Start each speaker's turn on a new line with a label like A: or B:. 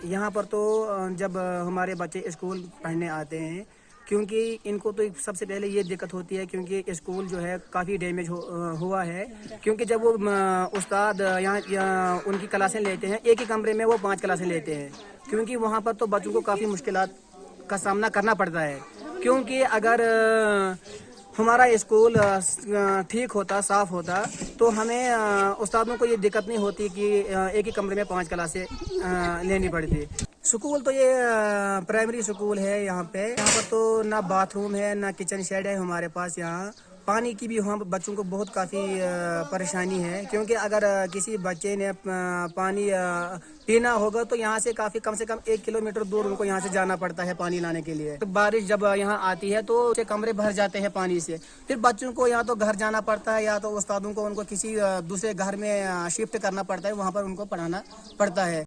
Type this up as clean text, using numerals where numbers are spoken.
A: یہاں پر تو جب ہمارے بچے اسکول پڑھنے آتے ہیں، کیونکہ ان کو تو سب سے پہلے یہ دقت ہوتی ہے کیونکہ اسکول جو ہے کافی ڈیمیج ہوا ہے، کیونکہ جب وہ استاد یہاں ان کی کلاسیں لیتے ہیں، ایک ہی کمرے میں وہ 5 کلاسیں لیتے ہیں، کیونکہ وہاں پر تو بچوں کو کافی مشکلات کا سامنا کرنا پڑتا ہے، کیونکہ اگر ہمارا اسکول ٹھیک ہوتا، صاف ہوتا، تو ہمیں استادوں کو یہ دقت نہیں ہوتی کہ ایک ہی کمرے میں 5 کلاسیں لینی پڑتی۔ سکول تو یہ پرائمری سکول ہے، یہاں پر تو نہ باتھ روم ہے نہ کچن شیڈ ہے ہمارے پاس۔ یہاں پانی کی بھی وہاں بچوں کو بہت کافی پریشانی ہے، کیونکہ اگر کسی بچے نے پانی پینا ہوگا تو یہاں سے کم سے کم 1 کلومیٹر دور ان کو یہاں سے جانا پڑتا ہے پانی لانے کے لیے۔ بارش جب یہاں آتی ہے تو کمرے بھر جاتے ہیں پانی سے، پھر بچوں کو یا تو گھر جانا پڑتا ہے یا تو استادوں کو ان کو کسی دوسرے گھر میں شفٹ کرنا پڑتا ہے، وہاں پر ان کو پڑھانا پڑتا ہے۔